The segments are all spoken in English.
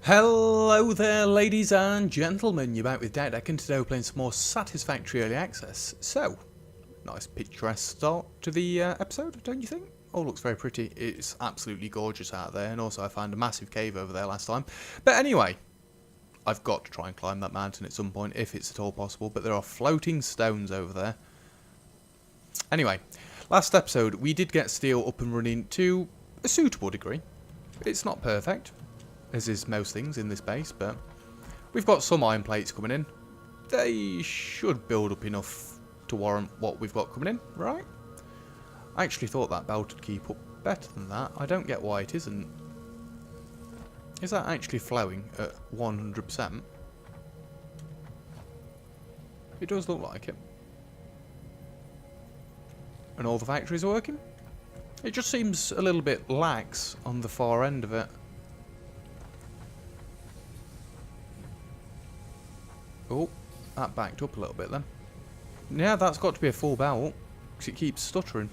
Hello there, ladies and gentlemen. You're back with Deck, and today we're playing some more Satisfactory Early Access. So, nice picturesque start to the episode, don't you think? Oh, looks very pretty. It's absolutely gorgeous out there, and also I found a massive cave over there last time. But anyway, I've got to try and climb that mountain at some point, if it's at all possible, but there are floating stones over there. Anyway, last episode we did get steel up and running to a suitable degree. It's not perfect, as is most things in this base, but we've got some iron plates coming in. They should build up enough to warrant what we've got coming in, right? I actually thought that belt would keep up better than that. I don't get why it isn't. Is that actually flowing at 100%? It does look like it. And all the factories are working? It just seems a little bit lax on the far end of it. Oh, that backed up a little bit then. Yeah, that's got to be a full belt, because it keeps stuttering.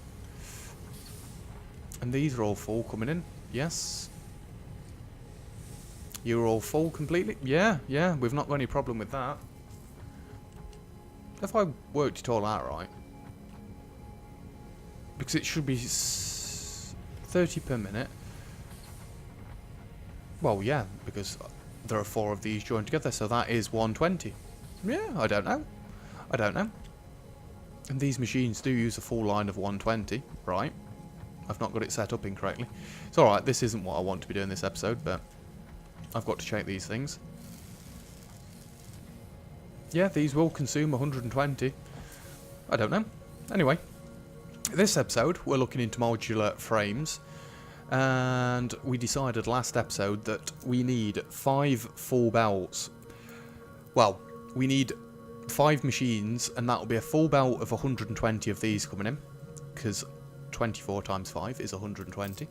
And these are all full coming in. Yes. You're all full completely? Yeah, we've not got any problem with that. If I worked it all out right. Because it should be 30 per minute. Well, yeah, because there are 4 of these joined together, so that is 120. Yeah, I don't know. And these machines do use a full line of 120, right? I've not got it set up incorrectly. It's alright, this isn't what I want to be doing this episode, but I've got to check these things. Yeah, these will consume 120. I don't know. Anyway, this episode, we're looking into modular frames. And we decided last episode that we need 5 full belts. Well, we need 5 machines, and that'll be a full belt of 120 of these coming in, because 24 times 5 is 120.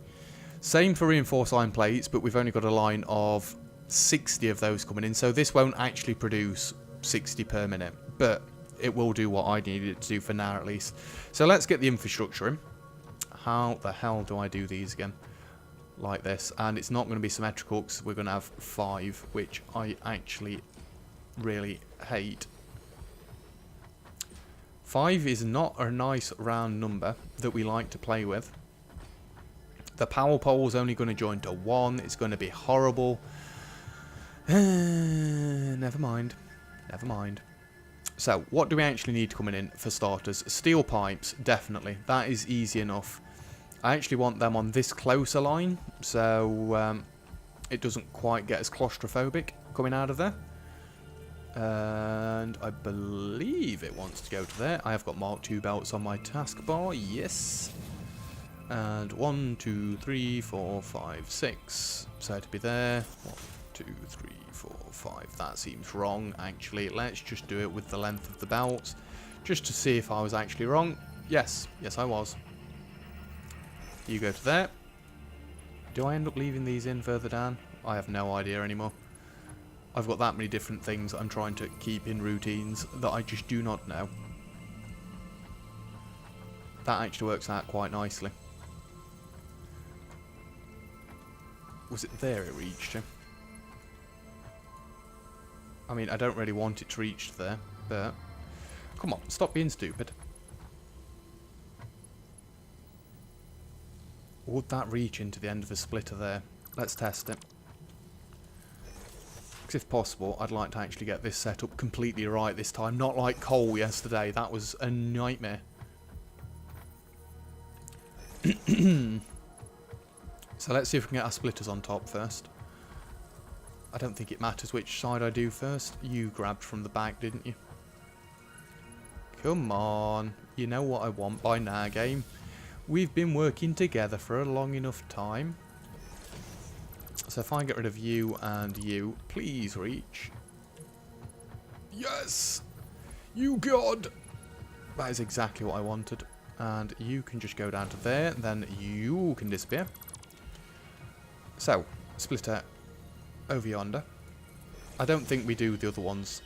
Same for reinforced iron plates, but we've only got a line of 60 of those coming in, so this won't actually produce 60 per minute, but it will do what I needed it to do for now at least. So let's get the infrastructure in. How the hell do I do these again? Like this, and it's not going to be symmetrical because we're going to have 5, which I actually really hate. 5 is not a nice round number that we like to play with. The power pole is only going to join to 1. It's going to be horrible. Never mind. So, what do we actually need coming in for starters? Steel pipes, definitely. That is easy enough. I actually want them on this closer line, so it doesn't quite get as claustrophobic coming out of there. And I believe it wants to go to there. I have got Mark II belts on my taskbar, yes. And 1, 2, 3, 4, 5, 6. So to be there. 1, 2, 3, 4, 5. That seems wrong, actually. Let's just do it with the length of the belts, just to see if I was actually wrong. Yes, I was. You go to there. Do I end up leaving these in further down? I have no idea anymore. I've got that many different things I'm trying to keep in routines that I just do not know. That actually works out quite nicely. Was it there it reached to? I mean, I don't really want it to reach there, but come on, stop being stupid. Would that reach into the end of the splitter there? Let's test it. Because if possible, I'd like to actually get this set up completely right this time. Not like coal yesterday. That was a nightmare. So let's see if we can get our splitters on top first. I don't think it matters which side I do first. You grabbed from the back, didn't you? Come on. You know what I want by now, game. We've been working together for a long enough time. So if I get rid of you and you, please reach. Yes! You god! That is exactly what I wanted. And you can just go down to there, then you can disappear. So, splitter over yonder. I don't think we do the other ones.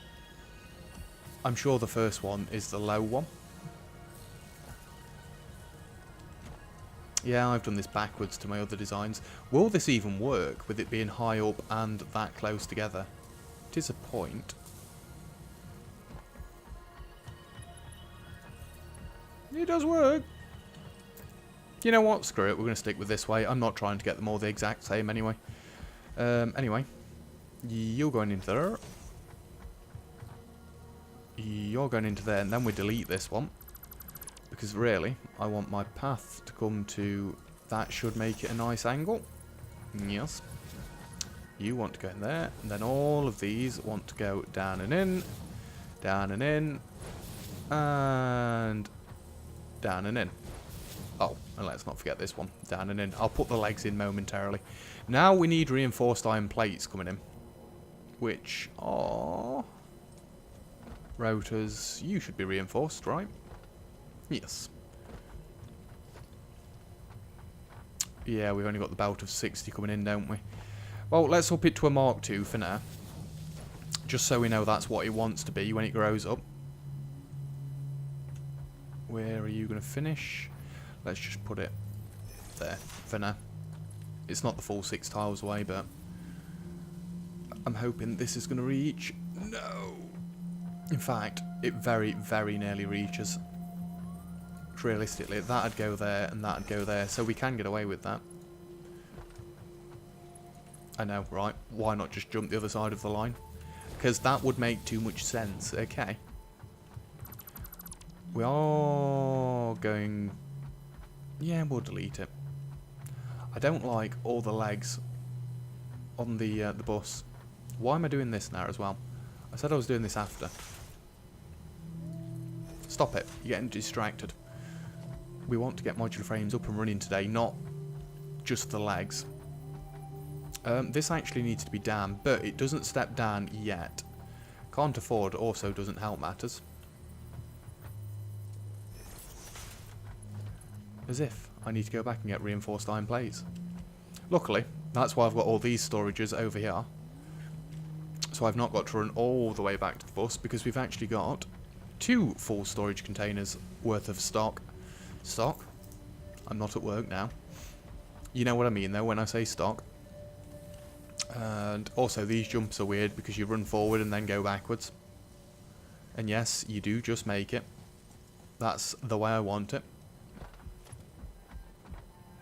I'm sure the first one is the low one. Yeah, I've done this backwards to my other designs. Will this even work with it being high up and that close together? It is a point. It does work. You know what? Screw it. We're going to stick with this way. I'm not trying to get them all the exact same anyway. Anyway. You're going into there. You're going into there. And then we delete this one. Because really, I want my path to come to... That should make it a nice angle. Yes. You want to go in there. And then all of these want to go down and in. Down and in. And... Down and in. Oh, and let's not forget this one. Down and in. I'll put the legs in momentarily. Now we need reinforced iron plates coming in. Which are... Rotors. You should be reinforced, right? Yes. Yeah, we've only got the belt of 60 coming in, don't we? Well, let's up it to a Mark II for now. Just so we know that's what it wants to be when it grows up. Where are you going to finish? Let's just put it there for now. It's not the full 6 tiles away, but I'm hoping this is going to reach. No! In fact, it very, very nearly reaches. Realistically, that'd go there and that'd go there, so we can get away with that. I know, right? Why not just jump the other side of the line? Because that would make too much sense. Okay. We are going... Yeah, we'll delete it. I don't like all the legs on the bus. Why am I doing this now as well? I said I was doing this after. Stop it. You're getting distracted. We want to get modular frames up and running today, not just the legs. This actually needs to be down, but it doesn't step down yet. Can't afford also doesn't help matters. As if I need to go back and get reinforced iron plates. Luckily, that's why I've got all these storages over here. So I've not got to run all the way back to the bus, because we've actually got 2 full storage containers worth of stock. Stock? I'm not at work now. You know what I mean though when I say stock. And also these jumps are weird because you run forward and then go backwards. And yes, you do just make it. That's the way I want it.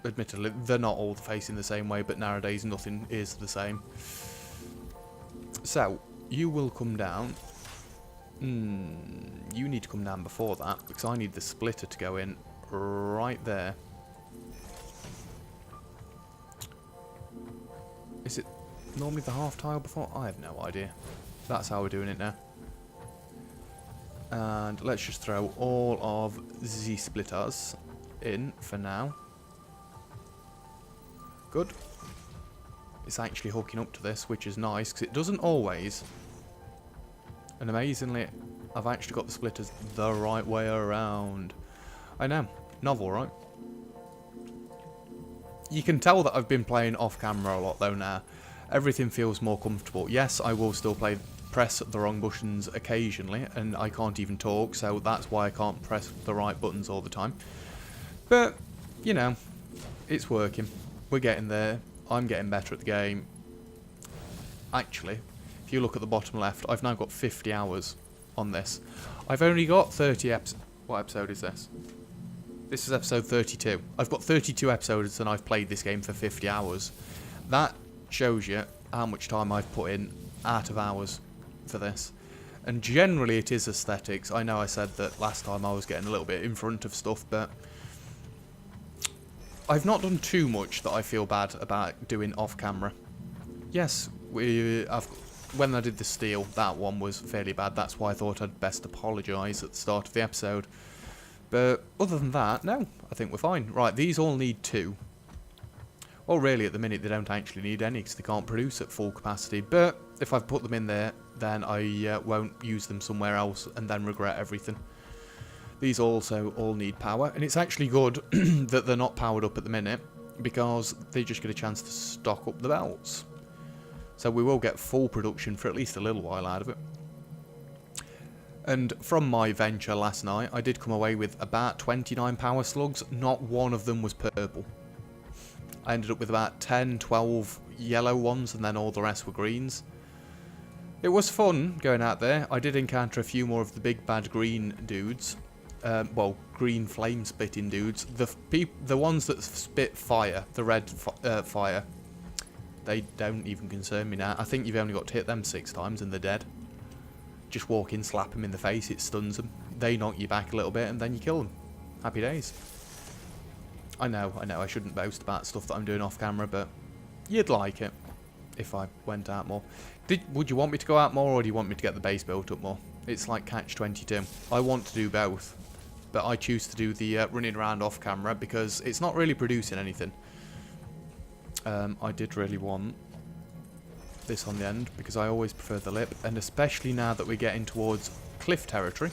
Admittedly, they're not all facing the same way, but nowadays nothing is the same. So, you will come down. You need to come down before that, because I need the splitter to go in right there. Is it normally the half tile before? I have no idea. That's how we're doing it now. And let's just throw all of the splitters in for now. Good. It's actually hooking up to this, which is nice, because it doesn't always. And amazingly, I've actually got the splitters the right way around. I know. Novel, right? You can tell that I've been playing off camera a lot though now. Everything feels more comfortable. Yes, I will still press the wrong buttons occasionally, and I can't even talk, so that's why I can't press the right buttons all the time. But, you know, it's working. We're getting there. I'm getting better at the game. Actually, if you look at the bottom left, I've now got 50 hours on this. I've only got 30 episodes. What episode is this? This is episode 32. I've got 32 episodes and I've played this game for 50 hours. That shows you how much time I've put in out of hours for this. And generally it is aesthetics. I know I said that last time I was getting a little bit in front of stuff, but I've not done too much that I feel bad about doing off camera. Yes, when I did the steel, that one was fairly bad. That's why I thought I'd best apologise at the start of the episode. But other than that, no, I think we're fine. Right, these all need 2. Well, really, at the minute, they don't actually need any because they can't produce at full capacity. But if I've put them in there, then I won't use them somewhere else and then regret everything. These also all need power, and it's actually good that they're not powered up at the minute because they just get a chance to stock up the belts. So we will get full production for at least a little while out of it. And from my venture last night, I did come away with about 29 power slugs. Not one of them was purple. I ended up with about 10, 12 yellow ones, and then all the rest were greens. It was fun going out there. I did encounter a few more of the big bad green dudes. Well, green flame spitting dudes. The ones that spit fire, the red fire, they don't even concern me now. I think you've only got to hit them 6 times and they're dead. Just walk in, slap them in the face, it stuns them. They knock you back a little bit and then you kill them. Happy days. I know, I shouldn't boast about stuff that I'm doing off camera, but you'd like it if I went out more. Would you want me to go out more, or do you want me to get the base built up more? It's like catch-22. I want to do both, but I choose to do the running around off camera because it's not really producing anything. I did really want this on the end because I always prefer the lip, and especially now that we're getting towards cliff territory.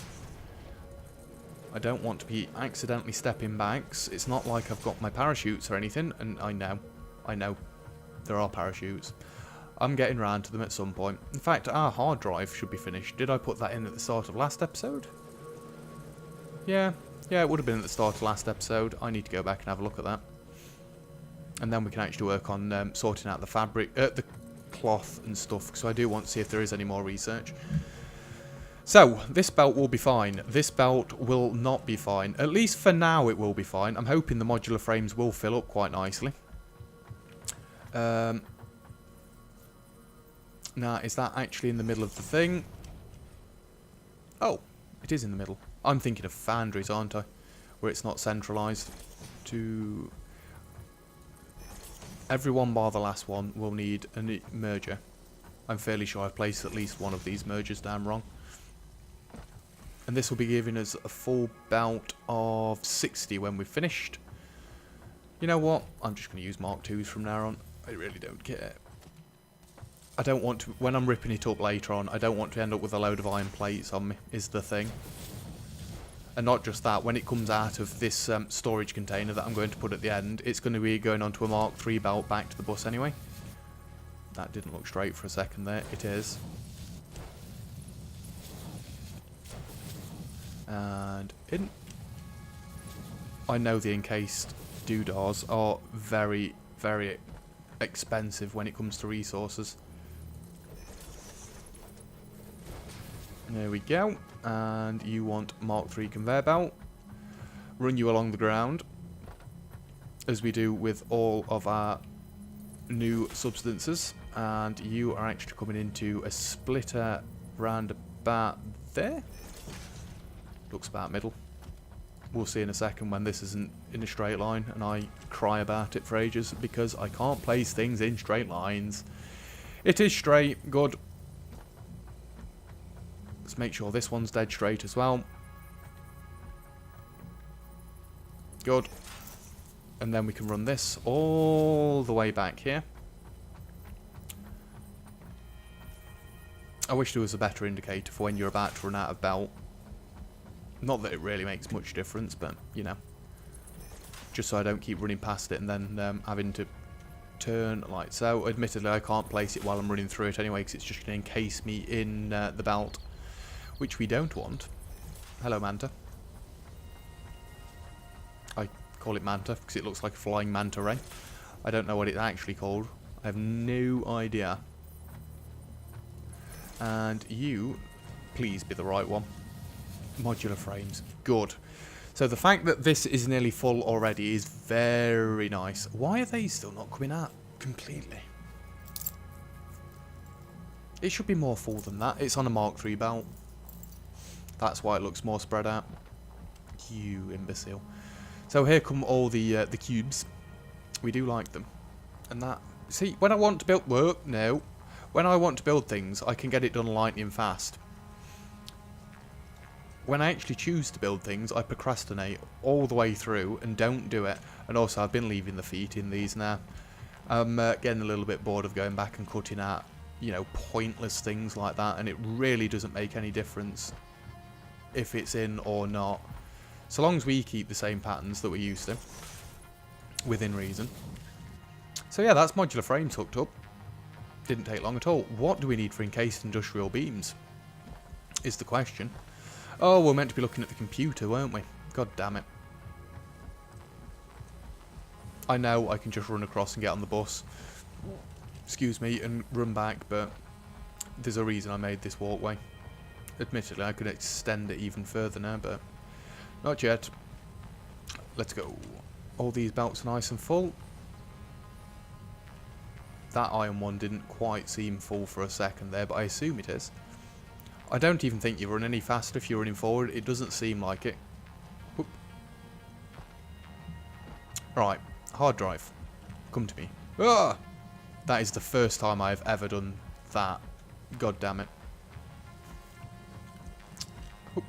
I don't want to be accidentally stepping backs. It's not like I've got my parachutes or anything, and I know, there are parachutes. I'm getting round to them at some point. In fact, our hard drive should be finished. Did I put that in at the start of last episode? Yeah, it would have been at the start of last episode. I need to go back and have a look at that. And then we can actually work on sorting out the fabric, the cloth and stuff, because I do want to see if there is any more research. So, this belt will be fine. This belt will not be fine. At least for now it will be fine. I'm hoping the modular frames will fill up quite nicely. Now, is that actually in the middle of the thing? Oh, it is in the middle. I'm thinking of foundries, aren't I? Where it's not centralised to... Everyone bar the last one will need a merger. I'm fairly sure I've placed at least one of these mergers down wrong. And this will be giving us a full belt of 60 when we've finished. You know what? I'm just going to use Mark IIs from now on. I really don't care. I don't want to, when I'm ripping it up later on, I don't want to end up with a load of iron plates on me, is the thing. And not just that, when it comes out of this storage container that I'm going to put at the end, it's going to be going onto a Mark III belt back to the bus anyway. That didn't look straight for a second there. It is. And in. I know the encased doodahs are very, very expensive when it comes to resources. There we go. And you want Mark III conveyor belt. Run you along the ground, as we do with all of our new substances. And you are actually coming into a splitter round about there. Looks about middle. We'll see in a second when this isn't in a straight line and I cry about it for ages because I can't place things in straight lines. It is straight. Good. Let's make sure this one's dead straight as well. Good. And then we can run this all the way back here. I wish there was a better indicator for when you're about to run out of belt. Not that it really makes much difference, but, you know. Just so I don't keep running past it and then having to turn like so. Admittedly, I can't place it while I'm running through it anyway, because it's just going to encase me in the belt. Which we don't want. Hello, Manta. I call it Manta because it looks like a flying manta ray. I don't know what it's actually called. I have no idea. And you, please be the right one. Modular frames. Good. So the fact that this is nearly full already is very nice. Why are they still not coming out completely? It should be more full than that. It's on a Mark III belt. That's why it looks more spread out. You imbecile. So here come all the cubes. We do like them. And that... See, when I want to build... Work? No. When I want to build things, I can get it done lightning fast. When I actually choose to build things, I procrastinate all the way through and don't do it. And also, I've been leaving the feet in these now. I'm getting a little bit bored of going back and cutting out, you know, pointless things like that. And it really doesn't make any difference if it's in or not. So long as we keep the same patterns that we're used to. Within reason. So yeah, that's modular frames hooked up. Didn't take long at all. What do we need for encased industrial beams? Is the question. Oh, we're meant to be looking at the computer, weren't we? God damn it. I know I can just run across and get on the bus. Excuse me, and run back, but there's a reason I made this walkway. Admittedly, I could extend it even further now, but not yet. Let's go. All these belts are nice and full. That iron one didn't quite seem full for a second there, but I assume it is. I don't even think you run any faster if you're running forward. It doesn't seem like it. Whoop. Right, hard drive. Come to me. Ah! That is the first time I've ever done that. God damn it. Whoop.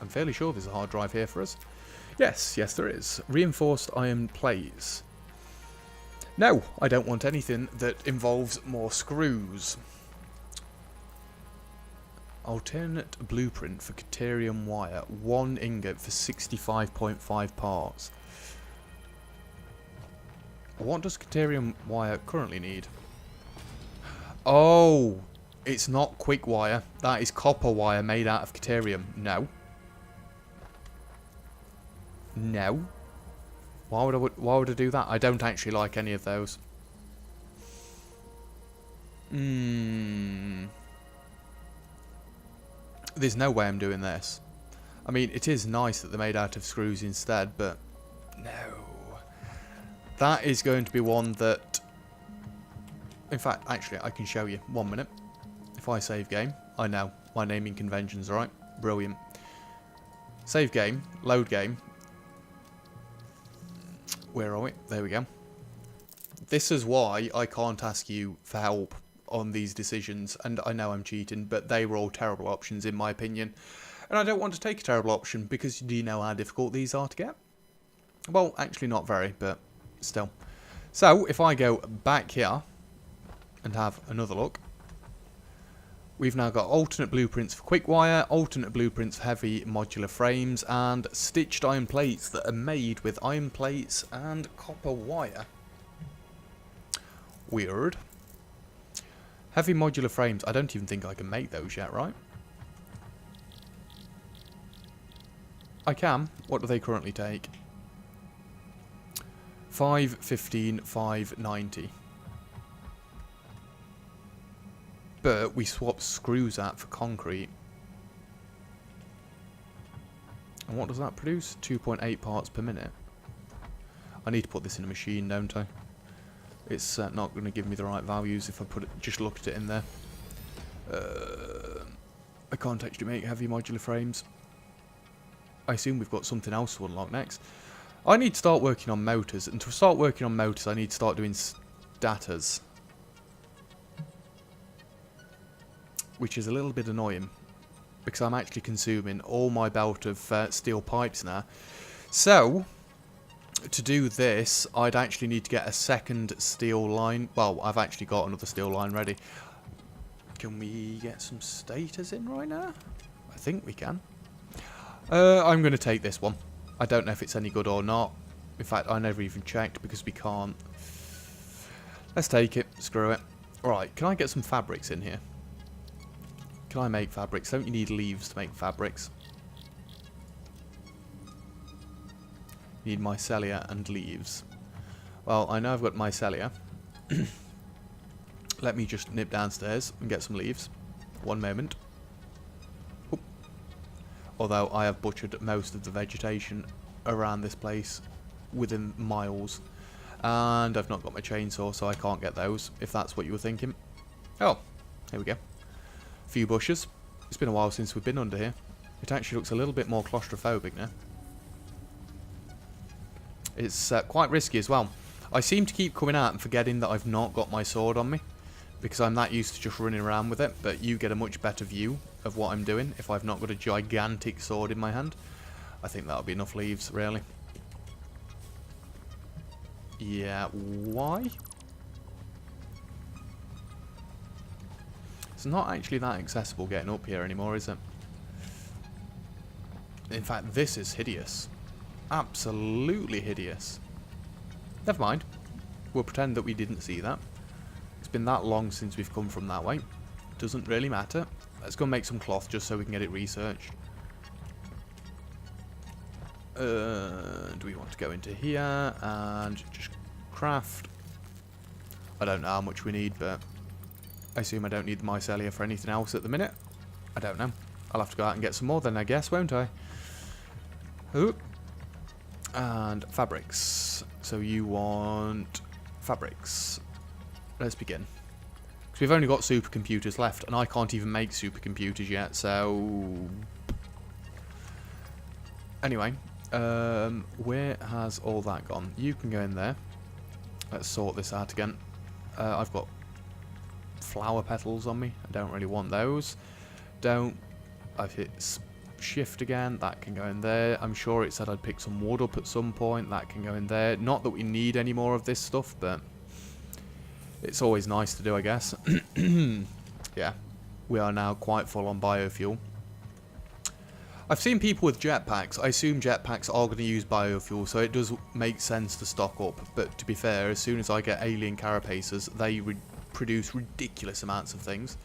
I'm fairly sure there's a hard drive here for us. Yes, yes there is. Reinforced iron plates. No, I don't want anything that involves more screws. Alternate blueprint for Caterium wire. 1 ingot for 65.5 parts. What does Caterium wire currently need? Oh, it's not quick wire. That is copper wire made out of Caterium. No. No. Why would I do that? I don't actually like any of those. There's no way I'm doing this. I mean, it is nice that they're made out of screws instead, but no. That is going to be one that... In fact, actually, I can show you. 1 minute. If I save game. I know. My naming conventions, alright? Brilliant. Save game. Load game. Where are we? There we go. This is why I can't ask you for help on these decisions, and I know I'm cheating, but they were all terrible options in my opinion, and I don't want to take a terrible option because do you know how difficult these are to get? Well, actually not very, but still. So if I go back here and have another look, we've now got alternate blueprints for quick wire, alternate blueprints for heavy modular frames, and stitched iron plates that are made with iron plates and copper wire. Weird. Heavy modular frames, I don't even think I can make those yet, right? I can. What do they currently take? 515, 590. But we swap screws out for concrete. And what does that produce? 2.8 parts per minute. I need to put this in a machine, don't I? It's not going to give me the right values if I just looked at it in there. I can't actually make heavy modular frames. I assume we've got something else to unlock next. I need to start working on motors, and to start working on motors I need to start doing statters. Which is a little bit annoying, because I'm actually consuming all my belt of steel pipes now. So, to do this, I'd actually need to get a second steel line. Well, I've actually got another steel line ready. Can we get some stators in right now? I think we can. I'm going to take this one. I don't know if it's any good or not. In fact, I never even checked because we can't. Let's take it. Screw it. Right, can I get some fabrics in here? Can I make fabrics? Don't you need leaves to make fabrics? You need mycelia and leaves. Well, I know I've got mycelia. Let me just nip downstairs and get some leaves. 1 moment. Oop. Although I have butchered most of the vegetation around this place within miles. And I've not got my chainsaw, so I can't get those, if that's what you were thinking. Oh, here we go. A few bushes. It's been a while since we've been under here. It actually looks a little bit more claustrophobic now. It's quite risky as well. I seem to keep coming out and forgetting that I've not got my sword on me, because I'm that used to just running around with it, but you get a much better view of what I'm doing if I've not got a gigantic sword in my hand. I think that'll be enough leaves, really. Yeah, why? It's not actually that accessible getting up here anymore, is it? In fact, this is hideous. Absolutely hideous. Never mind. We'll pretend that we didn't see that. It's been that long since we've come from that way. Doesn't really matter. Let's go make some cloth just so we can get it researched. Do we want to go into here and just craft? I don't know how much we need, but I assume I don't need the mycelia for anything else at the minute. I don't know. I'll have to go out and get some more then, I guess, won't I? Ooh. And fabrics. So you want fabrics. Let's begin. Because we've only got supercomputers left, and I can't even make supercomputers yet, so... Anyway, where has all that gone? You can go in there. Let's sort this out again. I've got flower petals on me. I don't really want those. I've hit shift again. That can go in there. I'm sure it said I'd pick some wood up at some point. That can go in there. Not that we need any more of this stuff, but it's always nice to do, I guess. Yeah, we are now quite full on biofuel. I've seen people with jetpacks. I assume jetpacks are going to use biofuel, so it does make sense to stock up. But to be fair, as soon as I get alien carapaces, they produce ridiculous amounts of things.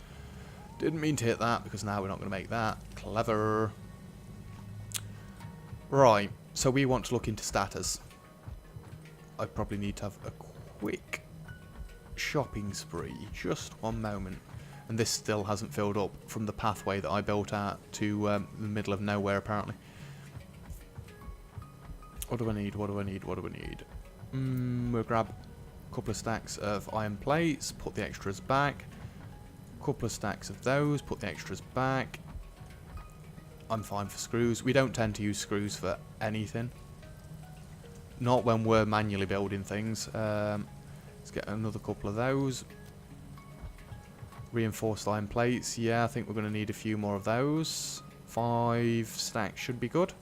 Didn't mean to hit that, because now we're not going to make that. Clever. Right, so we want to look into status. I probably need to have a quick shopping spree. Just one moment. And this still hasn't filled up from the pathway that I built out to the middle of nowhere, apparently. What do I need? What do I need? What do I need? We'll grab a couple of stacks of iron plates, put the extras back. A couple of stacks of those, put the extras back. I'm fine for screws. We don't tend to use screws for anything. Not when we're manually building things. Let's get another couple of those. Reinforced iron plates. Yeah, I think we're going to need a few more of those. 5 stacks should be good.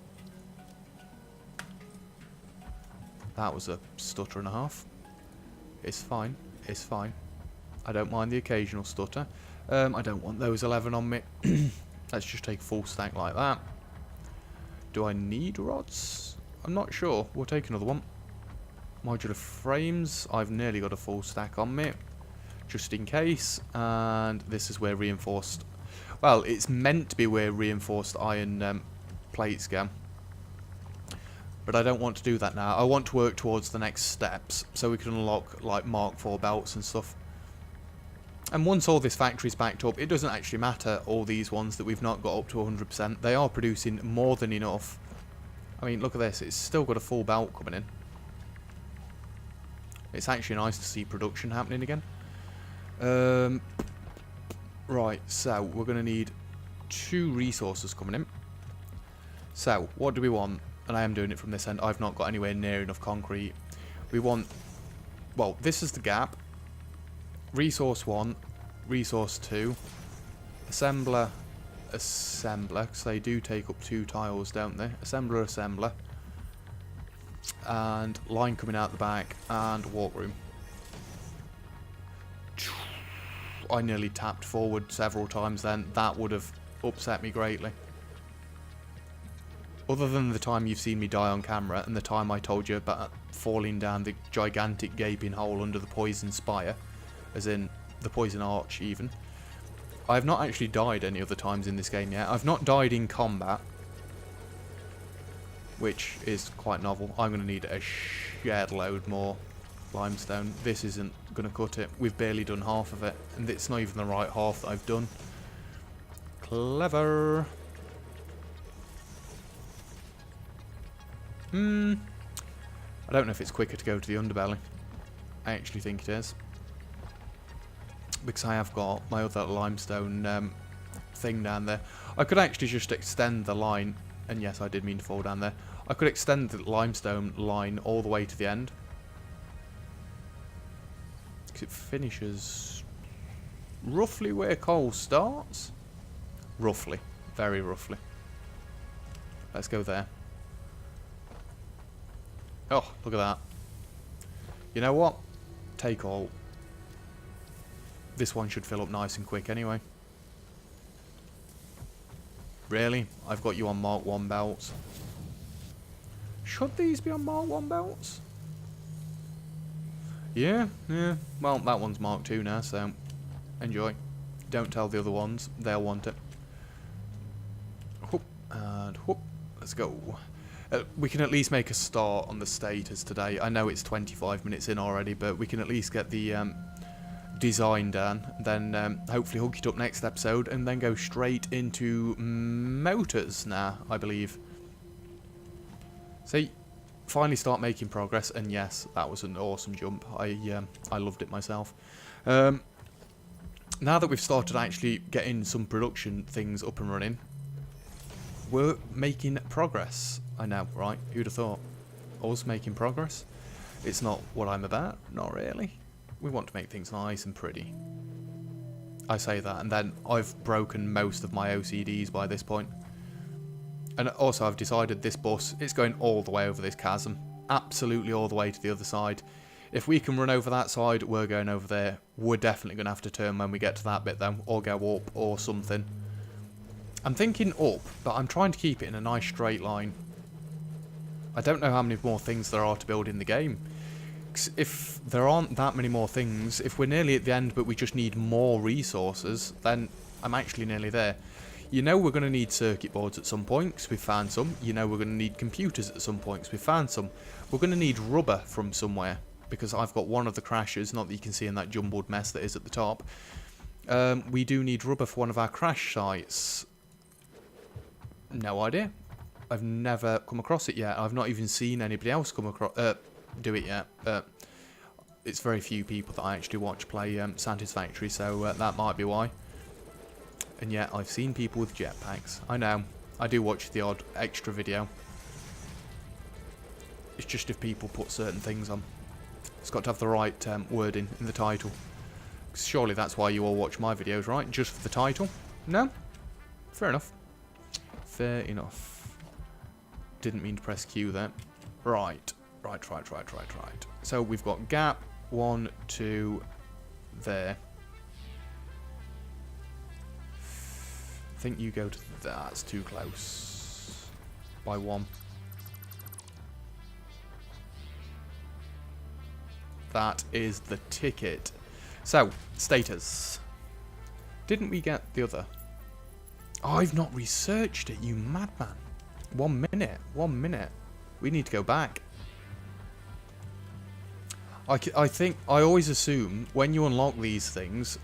That was a stutter and a half. It's fine. It's fine. I don't mind the occasional stutter. I don't want those 11 on me. Let's just take a full stack like that. Do I need rods? I'm not sure. We'll take another one. Modular frames. I've nearly got a full stack on me, just in case. And this is where reinforced... Well, it's meant to be where reinforced iron plates go. But I don't want to do that now. I want to work towards the next steps, so we can unlock, like, Mark IV belts and stuff. And once all this factory's backed up, it doesn't actually matter, all these ones that we've not got up to 100%. They are producing more than enough. I mean, look at this. It's still got a full belt coming in. It's actually nice to see production happening again. Right, so we're going to need 2 resources coming in. So, what do we want? And I am doing it from this end. I've not got anywhere near enough concrete. We want... Well, this is the gap. Resource 1, resource 2, assembler, because they do take up 2 tiles, don't they? Assembler, and line coming out the back, and walk room. I nearly tapped forward several times then. That would have upset me greatly. Other than the time you've seen me die on camera, and the time I told you about falling down the gigantic gaping hole under the poison spire, as in the poison arch even. I have not actually died any other times in this game yet. I've not died in combat, which is quite novel. I'm going to need a shed load more limestone. This isn't going to cut it. We've barely done half of it, and it's not even the right half that I've done. Clever. I don't know if it's quicker to go to the underbelly. I actually think it is, because I have got my other limestone thing down there. I could actually just extend the line, and yes, I did mean to fall down there. I could extend the limestone line all the way to the end, because it finishes roughly where coal starts. Roughly. Very roughly. Let's go there. Oh, look at that. You know what? Take all. This one should fill up nice and quick anyway. Really? I've got you on Mark 1 belts. Should these be on Mark 1 belts? Yeah. Well, that one's Mark 2 now, so enjoy. Don't tell the other ones. They'll want it. Whoop, and whoop. Let's go. We can at least make a start on the status today. I know it's 25 minutes in already, but we can at least get the design done. Then hopefully hook it up next episode and then go straight into motors now, I believe. See, finally start making progress, and yes, that was an awesome jump. I loved it myself. Now that we've started actually getting some production things up and running, we're making progress. I know, right? Who'd have thought? Us making progress? It's not what I'm about. Not really. We want to make things nice and pretty. I say that, and then I've broken most of my OCDs by this point. And also I've decided this bus, it's going all the way over this chasm. Absolutely all the way to the other side. If we can run over that side, we're going over there. We're definitely going to have to turn when we get to that bit though, or go up or something. I'm thinking up, but I'm trying to keep it in a nice straight line. I don't know how many more things there are to build in the game. If there aren't that many more things, if we're nearly at the end but we just need more resources, then I'm actually nearly there. You know we're going to need circuit boards at some point, because we've found some. You know we're going to need computers at some point, because we've found some. We're going to need rubber from somewhere, because I've got one of the crashes, not that you can see in that jumbled mess that is at the top. We do need rubber for one of our crash sites. No idea. I've never come across it yet. I've not even seen anybody else come across do it yet. It's very few people that I actually watch play Satisfactory, so that might be why. And yet I've seen people with jetpacks. I know. I do watch the odd extra video. It's just if people put certain things on. It's got to have the right wording in the title. Surely that's why you all watch my videos, right? Just for the title? No? Fair enough. Fair enough. Didn't mean to press Q there. Right. So we've got gap 1, 2 there. I think you go to that's too close. By 1. That is the ticket. So, status. Didn't we get the other? Oh, I've not researched it, you madman. 1 minute. 1 minute. We need to go back. I think, I always assume when you unlock these things,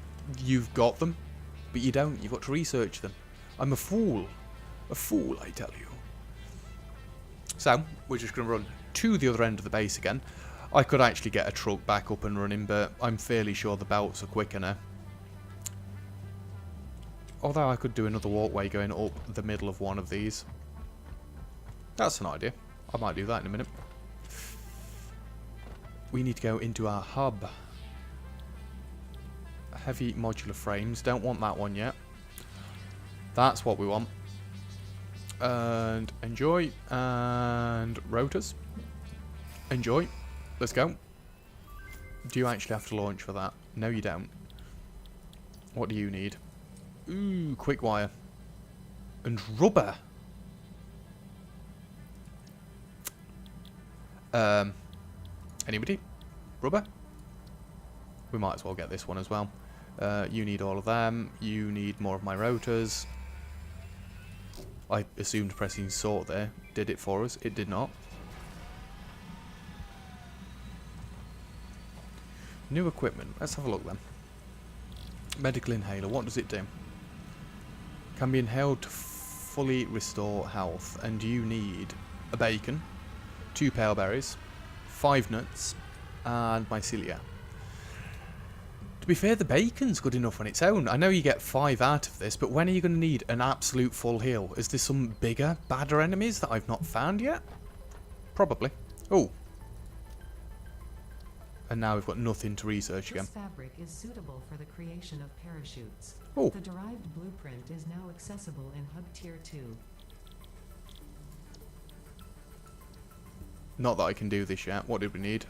you've got them, but you don't. You've got to research them. I'm a fool. A fool, I tell you. So, we're just going to run to the other end of the base again. I could actually get a truck back up and running, but I'm fairly sure the belts are quicker now. Although I could do another walkway going up the middle of one of these. That's an idea. I might do that in a minute. We need to go into our hub. Heavy modular frames. Don't want that one yet. That's what we want. And enjoy. And rotors. Enjoy. Let's go. Do you actually have to launch for that? No, you don't. What do you need? Ooh, quick wire. And rubber. Anybody? Rubber? We might as well get this one as well. You need all of them. You need more of my rotors. I assumed pressing sort there did it for us. It did not. New equipment. Let's have a look then. Medical inhaler. What does it do? Can be inhaled to fully restore health. And you need a bacon, 2 pale berries, 5 nuts, and mycelia. To be fair, the bacon's good enough on its own. I know you get 5 out of this, but when are you going to need an absolute full heal? Is there some bigger, badder enemies that I've not found yet? Probably. Oh. And now we've got nothing to research again. This fabric is suitable for the creation of parachutes. Oh. The derived blueprint is now accessible in Hub Tier 2. Not that I can do this yet. What did we need?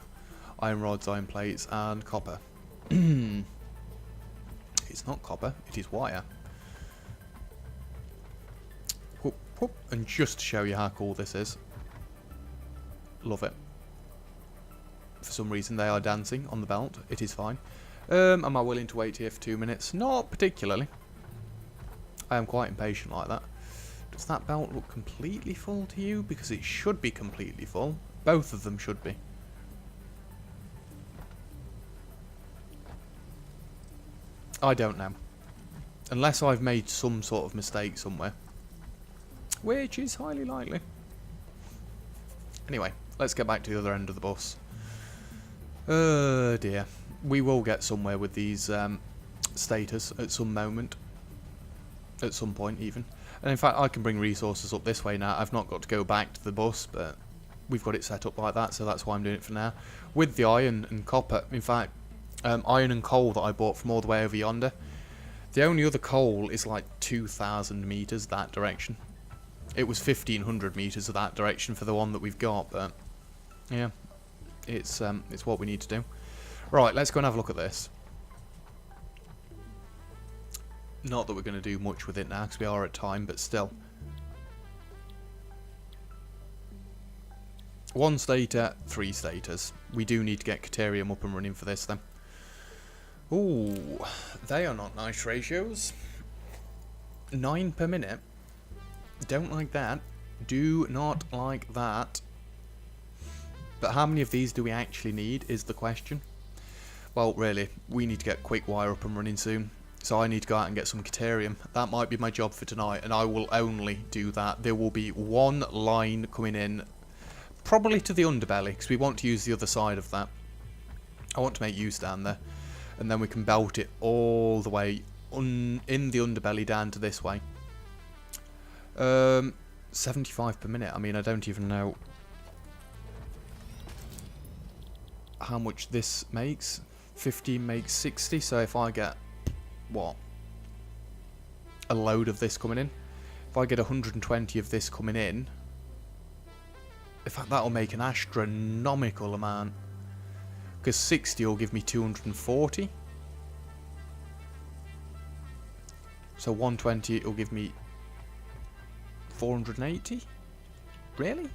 Iron rods, iron plates, and copper. It's not copper, it is wire. Whoop, whoop. And just to show you how cool this is. Love it. For some reason they are dancing on the belt. It is fine. Am I willing to wait here for 2 minutes? Not particularly. I am quite impatient like that. Does that belt look completely full to you? Because it should be completely full. Both of them should be. I don't know. Unless I've made some sort of mistake somewhere. Which is highly likely. Anyway, let's get back to the other end of the bus. Oh dear. We will get somewhere with these status at some moment. At some point even. And in fact I can bring resources up this way now. I've not got to go back to the bus, but we've got it set up like that, so that's why I'm doing it for now. With the iron and copper, in fact, iron and coal that I bought from all the way over yonder. The only other coal is like 2,000 meters that direction. It was 1,500 meters of that direction for the one that we've got, but yeah, it's what we need to do. Right, let's go and have a look at this. Not that we're going to do much with it now, because we are at time, but still. 1 stator, 3 stators. We do need to get Caterium up and running for this then. Ooh, they are not nice ratios. 9 per minute. Don't like that. Do not like that. But how many of these do we actually need is the question. Well, really, we need to get quick wire up and running soon. So I need to go out and get some Caterium. That might be my job for tonight, and I will only do that. There will be 1 line coming in, probably to the underbelly, because we want to use the other side of that. I want to make use down there. And then we can belt it all the way in the underbelly down to this way. 75 per minute. I mean, I don't even know how much this makes. 15 makes 60, so if I get, what, a load of this coming in, if I get 120 of this coming in, in fact that'll make an astronomical amount, because 60 will give me 240, so 120 will give me 480. Really?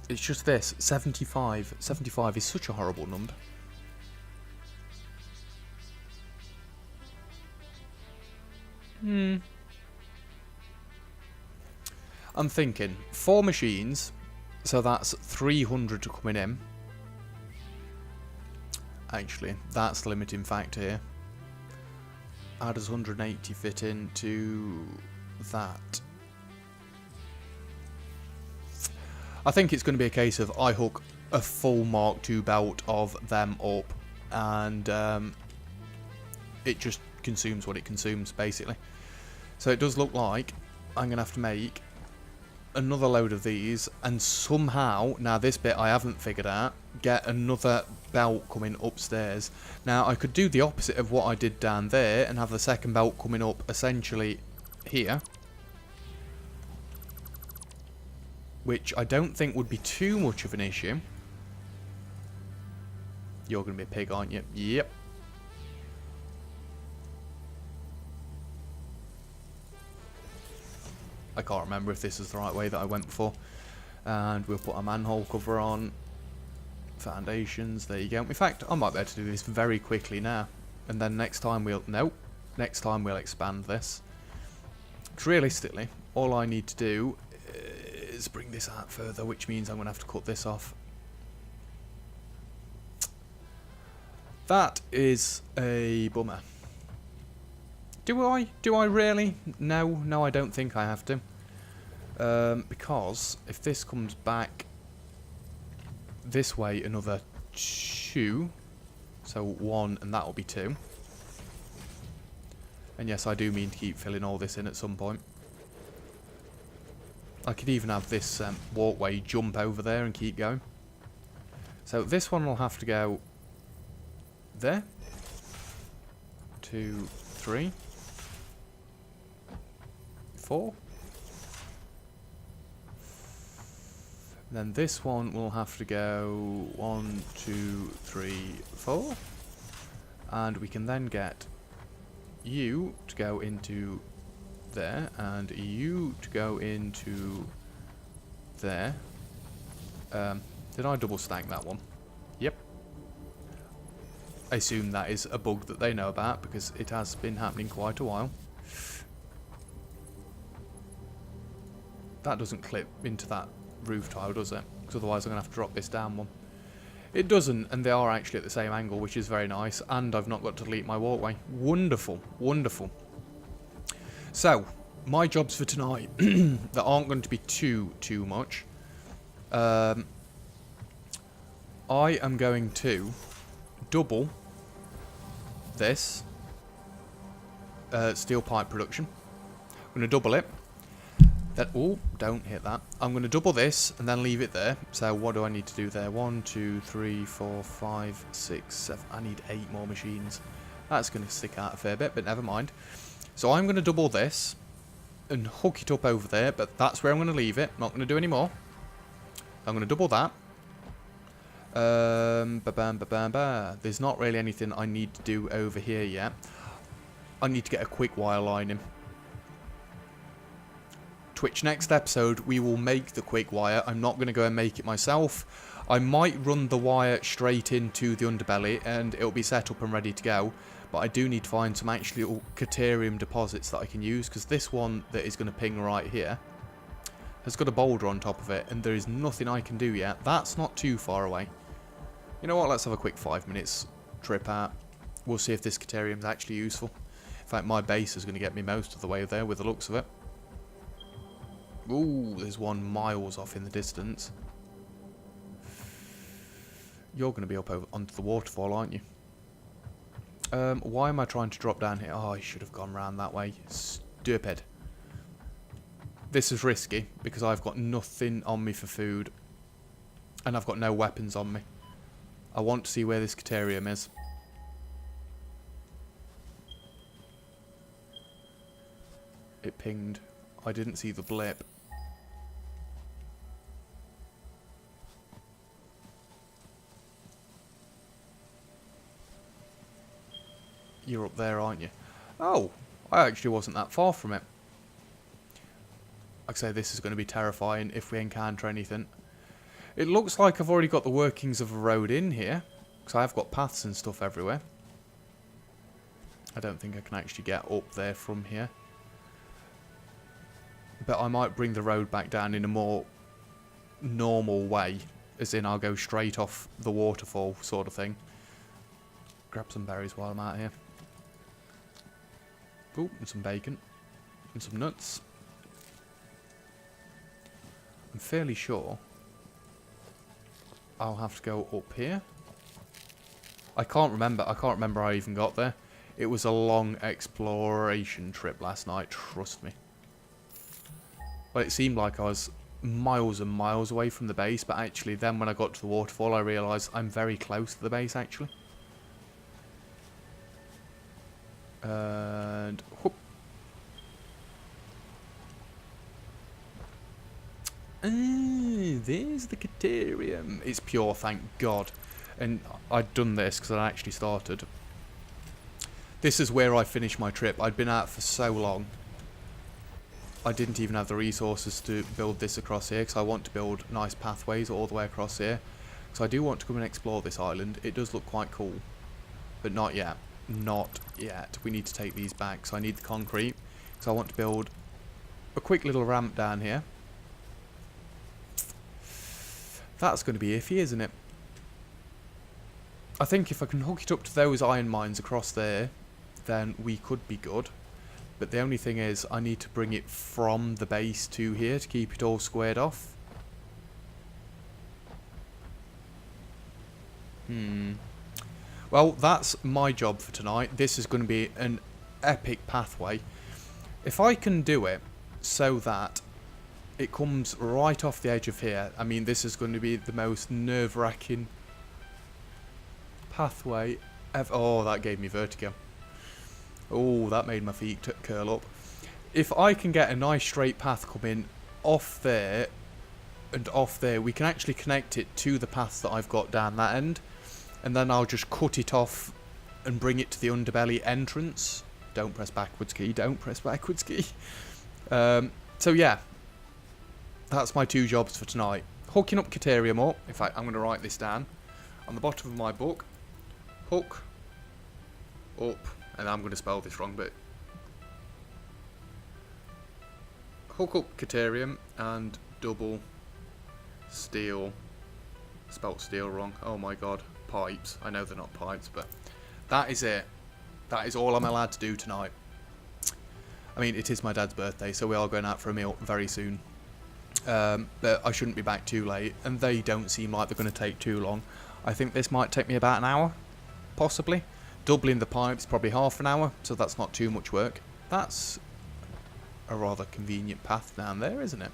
It's just this 75 is such a horrible number. I'm thinking 4 machines, so that's 300 coming in. Actually, that's the limiting factor here. How does 180 fit into that? I think it's going to be a case of I hook a full Mark II belt of them up, and it just consumes what it consumes, basically. So it does look like I'm going to have to make another load of these, and somehow, now this bit I haven't figured out, get another belt coming upstairs. Now I could do the opposite of what I did down there and have the second belt coming up essentially here, which I don't think would be too much of an issue. You're going to be a pig, aren't you? Yep. I can't remember if this is the right way that I went before. And we'll put a manhole cover on. Foundations, there you go. In fact, I might be able to do this very quickly now. And then next time we'll... Nope. Next time we'll expand this. Because realistically, all I need to do is bring this out further, which means I'm going to have to cut this off. That is a bummer. Do I really? No, I don't think I have to. Because if this comes back this way another 2, so 1, and that'll be 2. And yes, I do mean to keep filling all this in at some point. I could even have this walkway jump over there and keep going. So this one will have to go there. 2, 3. 4. Then this one will have to go 1, 2, 3, 4. And we can then get you to go into there, and you to go into there. Did I double stack that one? Yep. I assume that is a bug that they know about because it has been happening quite a while. That doesn't clip into that roof tile, does it? Because otherwise I'm going to have to drop this down one. It doesn't, and they are actually at the same angle, which is very nice. And I've not got to delete my walkway. Wonderful, wonderful. So, my jobs for tonight that aren't going to be too much. I am going to double this steel pipe production. I'm going to double it. Then, oh, don't hit that. I'm going to double this and then leave it there. So what do I need to do there? 1, 2, 3, 4, 5, 6, 7. I need 8 more machines. That's going to stick out a fair bit, but never mind. So I'm going to double this and hook it up over there, but that's where I'm going to leave it. Not going to do any more. I'm going to double that. There's not really anything I need to do over here yet. I need to get a quick wire line in. Twitch, next episode we will make the quick wire. I'm not going to go and make it myself. I might run the wire straight into the underbelly and it'll be set up and ready to go. But I do need to find some actual Caterium deposits that I can use, because this one that is going to ping right here has got a boulder on top of it and there is nothing I can do yet. That's not too far away. You know what, let's have a quick 5 minutes trip out. We'll see if this Caterium is actually useful. In fact, my base is going to get me most of the way there with the looks of it. Ooh, there's one miles off in the distance. You're going to be up over onto the waterfall, aren't you? Why am I trying to drop down here? Oh, I should have gone round that way. Stupid. This is risky because I've got nothing on me for food. And I've got no weapons on me. I want to see where this Caterium is. It pinged. I didn't see the blip. You're up there, aren't you? Oh, I actually wasn't that far from it. Like I say, this is going to be terrifying if we encounter anything. It looks like I've already got the workings of a road in here, because I've got paths and stuff everywhere. I don't think I can actually get up there from here. But I might bring the road back down in a more normal way, as in I'll go straight off the waterfall sort of thing. Grab some berries while I'm out here. Oh, and some bacon. And some nuts. I'm fairly sure I'll have to go up here. I can't remember how I even got there. It was a long exploration trip last night, trust me. Well, it seemed like I was miles and miles away from the base, but actually then when I got to the waterfall I realised I'm very close to the base actually. And whoop. There's the Caterium. It's pure, thank God. And I'd done this because I actually started. This is where I finished my trip. I'd been out for so long. I didn't even have the resources to build this across here because I want to build nice pathways all the way across here. So I do want to come and explore this island. It does look quite cool. But not yet. Not yet. We need to take these back. So I need the concrete. So I want to build a quick little ramp down here. That's going to be iffy, isn't it? I think if I can hook it up to those iron mines across there, then we could be good. But the only thing is, I need to bring it from the base to here to keep it all squared off. Well, that's my job for tonight. This is going to be an epic pathway. If I can do it so that it comes right off the edge of here, I mean, this is going to be the most nerve-wracking pathway ever. Oh, that gave me vertigo. Oh, that made my feet curl up. If I can get a nice straight path coming off there and off there, we can actually connect it to the path that I've got down that end. And then I'll just cut it off and bring it to the underbelly entrance. Don't press backwards key, don't press backwards key. So yeah, that's my 2 jobs for tonight. Hooking up Caterium up. In fact, I'm going to write this down on the bottom of my book. Hook up, and I'm going to spell this wrong, but hook up Caterium and double steel, spelt steel wrong, oh my god, pipes. I know they're not pipes, but that is it. That is all I'm allowed to do tonight. I mean, it is my dad's birthday, so we are going out for a meal very soon. But I shouldn't be back too late, and they don't seem like they're going to take too long. I think this might take me about an hour, possibly. Doubling the pipes, probably half an hour, so that's not too much work. That's a rather convenient path down there, isn't it?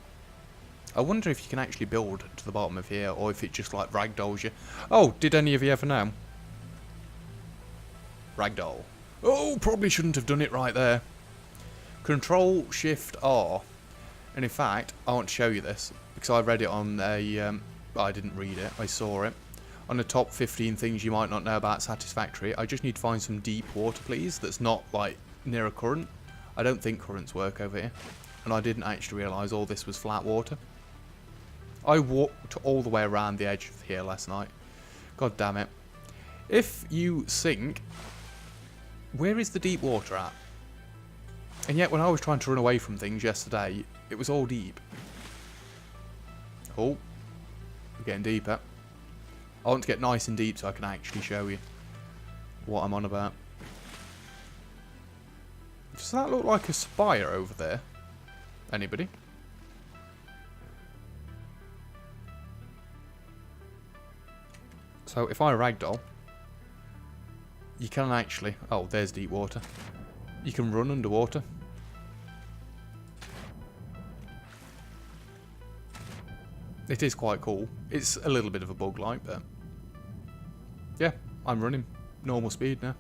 I wonder if you can actually build to the bottom of here, or if it just like ragdolls you. Oh, did any of you ever know? Ragdoll. Oh, probably shouldn't have done it right there. Control Shift R. And in fact, I want to show you this because I read it on a. I didn't read it. I saw it on the top 15 things you might not know about Satisfactory. I just need to find some deep water, please. That's not like near a current. I don't think currents work over here, and I didn't actually realise all this was flat water. I walked all the way around the edge of here last night. God damn it! If you sink, where is the deep water at? And yet, when I was trying to run away from things yesterday, it was all deep. Oh, we're getting deeper. I want to get nice and deep so I can actually show you what I'm on about. Does that look like a spire over there? Anybody? So if I ragdoll, you can actually... Oh, there's deep water. You can run underwater. It is quite cool. It's a little bit of a bug like, but yeah, I'm running normal speed now.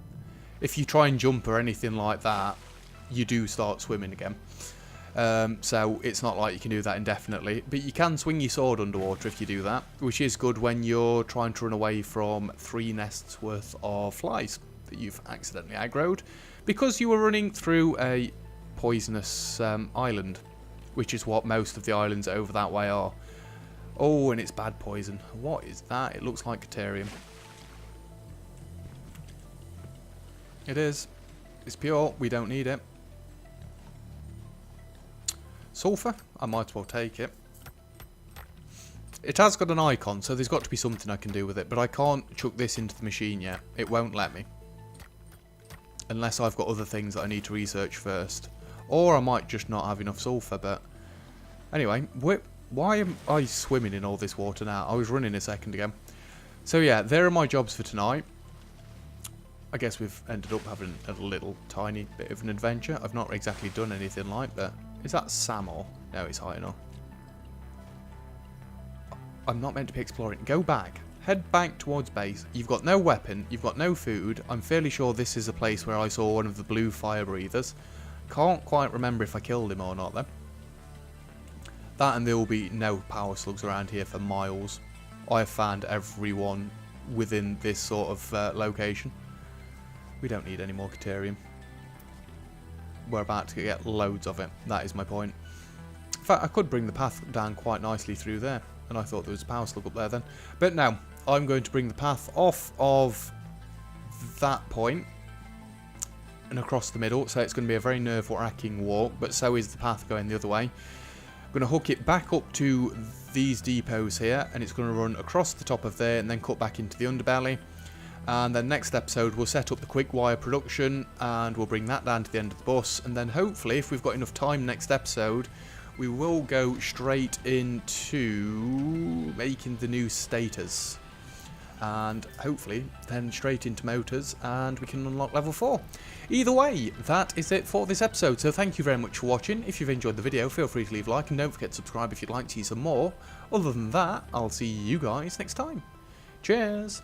If you try and jump or anything like that, you do start swimming again. So it's not like you can do that indefinitely, but you can swing your sword underwater if you do that, which is good when you're trying to run away from 3 nests worth of flies that you've accidentally aggroed because you were running through a poisonous island, which is what most of the islands over that way are. Oh, and it's bad poison. What is that? It looks like Caterium. It is. It's pure. We don't need it. Sulfur? I might as well take it. It has got an icon, so there's got to be something I can do with it, but I can't chuck this into the machine yet. It won't let me. Unless I've got other things that I need to research first. Or I might just not have enough sulfur, but... Anyway, why am I swimming in all this water now? I was running a second ago. So yeah, there are my jobs for tonight. I guess we've ended up having a little tiny bit of an adventure. I've not exactly done anything like that. Is that Sam or? No, it's high enough. I'm not meant to be exploring. Go back. Head back towards base. You've got no weapon. You've got no food. I'm fairly sure this is a place where I saw one of the blue fire breathers. Can't quite remember if I killed him or not though. That, and there will be no power slugs around here for miles. I have found everyone within this sort of location. We don't need any more Caterium. We're about to get loads of it. That is my point. In fact, I could bring the path down quite nicely through there. And I thought there was a power slug up there then. But now, I'm going to bring the path off of that point and across the middle. So it's going to be a very nerve-wracking walk, but so is the path going the other way. I'm going to hook it back up to these depots here, and it's going to run across the top of there and then cut back into the underbelly. And then next episode we'll set up the quick wire production and we'll bring that down to the end of the bus, and then hopefully, if we've got enough time next episode, we will go straight into making the new stators, and hopefully then straight into motors, and we can unlock level 4. Either way, that is it for this episode, so thank you very much for watching. If you've enjoyed the video, feel free to leave a like, and don't forget to subscribe if you'd like to see some more. Other than that, I'll see you guys next time. Cheers!